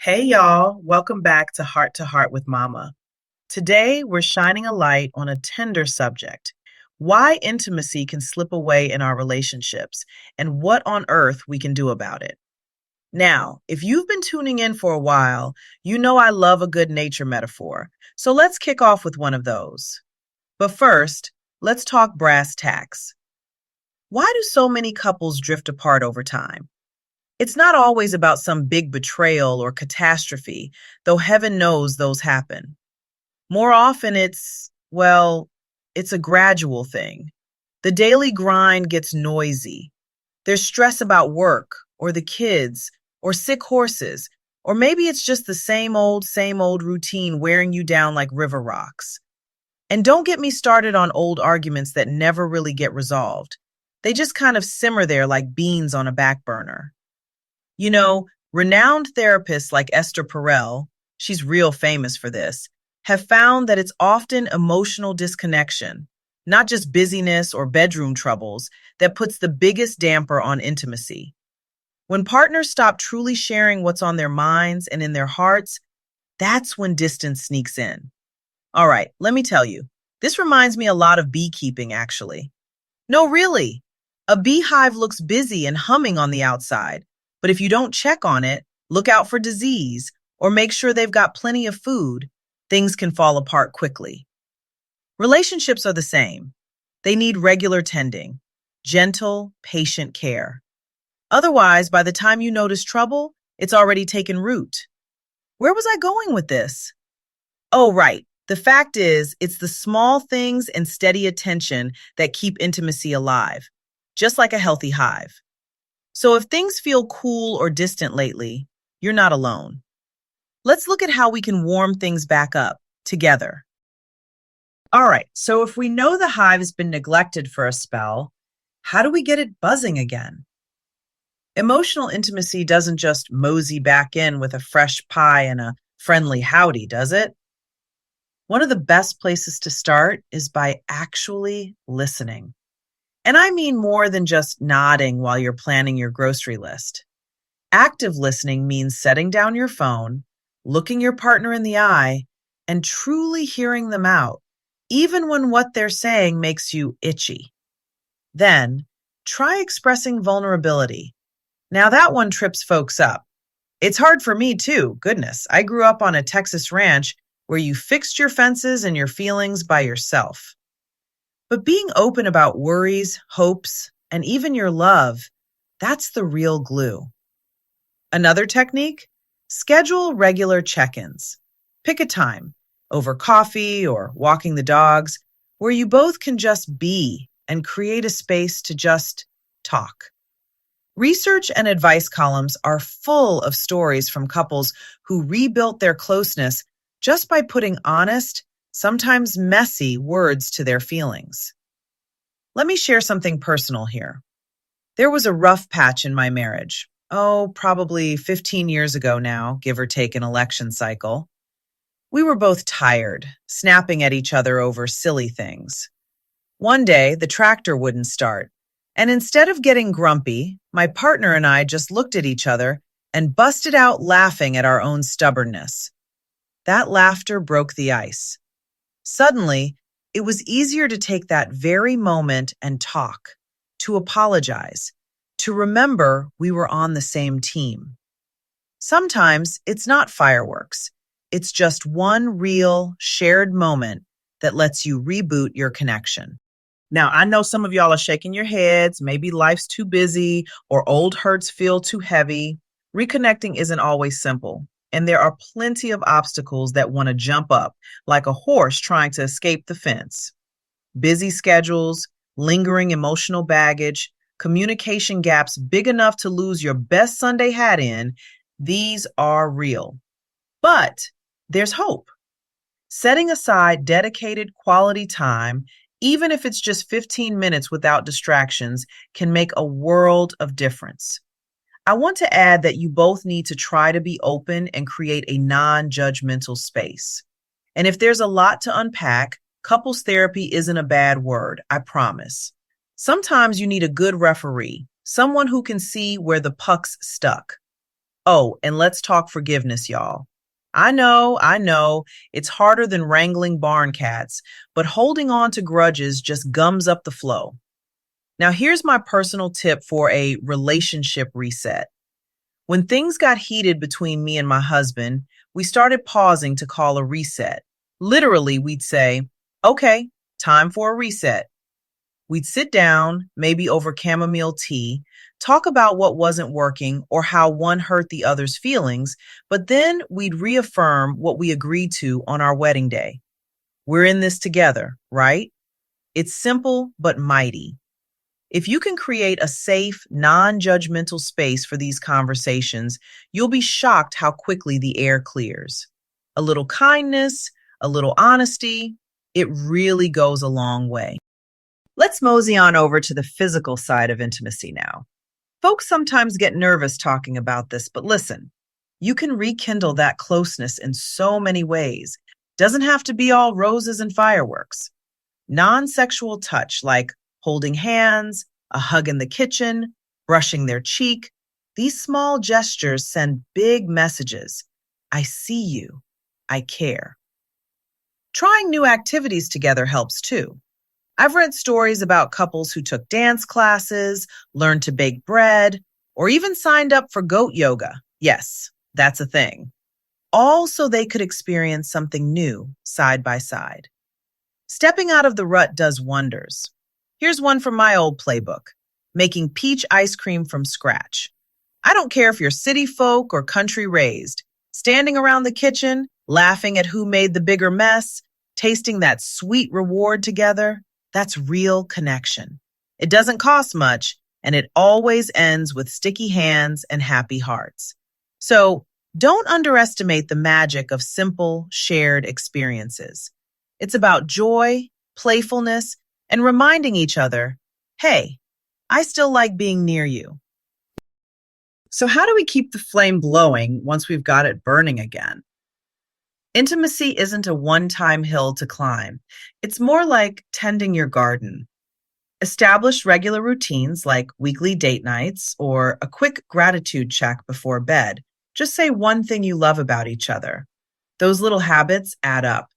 Hey y'all, welcome back to Heart with Mama. Today we're shining a light on a tender subject: why intimacy can slip away in our relationships and what on earth we can do about it. Now, if you've been tuning in for a while, you know I love a good nature metaphor. So let's kick off with one of those. But first, let's talk brass tacks. Why do so many couples drift apart over time? It's not always about some big betrayal or catastrophe, though heaven knows those happen. More often it's a gradual thing. The daily grind gets noisy. There's stress about work or the kids or sick horses, or maybe it's just the same old routine wearing you down like river rocks. And don't get me started on old arguments that never really get resolved. They just kind of simmer there like beans on a back burner. Renowned therapists like Esther Perel, she's real famous for this, have found that it's often emotional disconnection, not just busyness or bedroom troubles, that puts the biggest damper on intimacy. When partners stop truly sharing what's on their minds and in their hearts, that's when distance sneaks in. All right, let me tell you, this reminds me a lot of beekeeping, actually. No, really. A beehive looks busy and humming on the outside, but if you don't check on it, look out for disease, or make sure they've got plenty of food, things can fall apart quickly. Relationships are the same. They need regular tending, gentle, patient care. Otherwise, by the time you notice trouble, it's already taken root. Where was I going with this? Oh, right. The fact is, it's the small things and steady attention that keep intimacy alive, just like a healthy hive. So if things feel cool or distant lately, you're not alone. Let's look at how we can warm things back up together. All right, so if we know the hive has been neglected for a spell, how do we get it buzzing again? Emotional intimacy doesn't just mosey back in with a fresh pie and a friendly howdy, does it? One of the best places to start is by actually listening. And I mean more than just nodding while you're planning your grocery list. Active listening means setting down your phone, looking your partner in the eye, and truly hearing them out, even when what they're saying makes you itchy. Then, try expressing vulnerability. Now, that one trips folks up. It's hard for me too, goodness. I grew up on a Texas ranch where you fixed your fences and your feelings by yourself. But being open about worries, hopes, and even your love, that's the real glue. Another technique? Schedule regular check-ins. Pick a time, over coffee or walking the dogs, where you both can just be and create a space to just talk. Research and advice columns are full of stories from couples who rebuilt their closeness just by putting honest, sometimes messy words to their feelings. Let me share something personal here. There was a rough patch in my marriage. Oh, probably 15 years ago now, give or take an election cycle. We were both tired, snapping at each other over silly things. One day, the tractor wouldn't start, and instead of getting grumpy, my partner and I just looked at each other and busted out laughing at our own stubbornness. That laughter broke the ice. Suddenly, it was easier to take that very moment and talk, to apologize, to remember we were on the same team. Sometimes it's not fireworks. It's just one real, shared moment that lets you reboot your connection. Now, I know some of y'all are shaking your heads. Maybe life's too busy or old hurts feel too heavy. Reconnecting isn't always simple, and there are plenty of obstacles that want to jump up, like a horse trying to escape the fence. Busy schedules, lingering emotional baggage, communication gaps big enough to lose your best Sunday hat in, these are real. But there's hope. Setting aside dedicated quality time, even if it's just 15 minutes without distractions, can make a world of difference. I want to add that you both need to try to be open and create a non-judgmental space. And if there's a lot to unpack, couples therapy isn't a bad word, I promise. Sometimes you need a good referee, someone who can see where the puck's stuck. Oh, and let's talk forgiveness, y'all. I know, it's harder than wrangling barn cats, but holding on to grudges just gums up the flow. Now, here's my personal tip for a relationship reset. When things got heated between me and my husband, we started pausing to call a reset. Literally, we'd say, okay, time for a reset. We'd sit down, maybe over chamomile tea, talk about what wasn't working or how one hurt the other's feelings, but then we'd reaffirm what we agreed to on our wedding day. We're in this together, right? It's simple but mighty. If you can create a safe, non judgmental space for these conversations, you'll be shocked how quickly the air clears. A little kindness, a little honesty, it really goes a long way. Let's mosey on over to the physical side of intimacy now. Folks sometimes get nervous talking about this, but listen, you can rekindle that closeness in so many ways. Doesn't have to be all roses and fireworks. Non sexual touch, like holding hands, a hug in the kitchen, brushing their cheek, these small gestures send big messages. I see you. I care. Trying new activities together helps too. I've read stories about couples who took dance classes, learned to bake bread, or even signed up for goat yoga. Yes, that's a thing. All so they could experience something new side by side. Stepping out of the rut does wonders. Here's one from my old playbook: making peach ice cream from scratch. I don't care if you're city folk or country raised, standing around the kitchen, laughing at who made the bigger mess, tasting that sweet reward together, that's real connection. It doesn't cost much, and it always ends with sticky hands and happy hearts. So don't underestimate the magic of simple, shared experiences. It's about joy, playfulness, and reminding each other, hey, I still like being near you. So, how do we keep the flame glowing once we've got it burning again? Intimacy isn't a one time hill to climb, it's more like tending your garden. Establish regular routines like weekly date nights or a quick gratitude check before bed. Just say one thing you love about each other. Those little habits add up.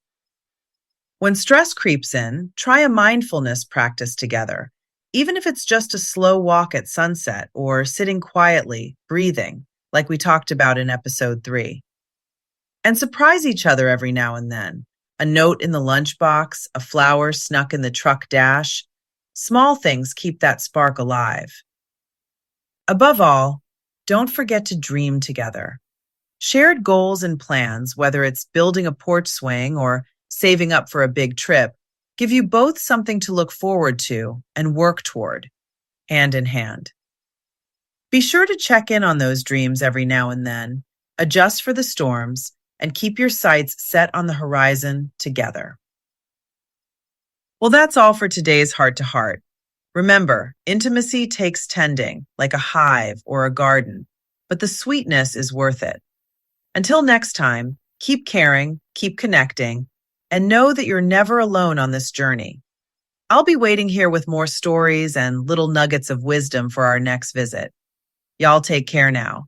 When stress creeps in, try a mindfulness practice together, even if it's just a slow walk at sunset or sitting quietly, breathing, like we talked about in episode 3. And surprise each other every now and then. A note in the lunchbox, a flower snuck in the truck dash. Small things keep that spark alive. Above all, don't forget to dream together. Shared goals and plans, whether it's building a porch swing or saving up for a big trip, give you both something to look forward to and work toward, hand in hand. Be sure to check in on those dreams every now and then, adjust for the storms, and keep your sights set on the horizon together. Well, that's all for today's Heart to Heart. Remember, intimacy takes tending, like a hive or a garden, but the sweetness is worth it. Until next time, keep caring, keep connecting, and know that you're never alone on this journey. I'll be waiting here with more stories and little nuggets of wisdom for our next visit. Y'all take care now.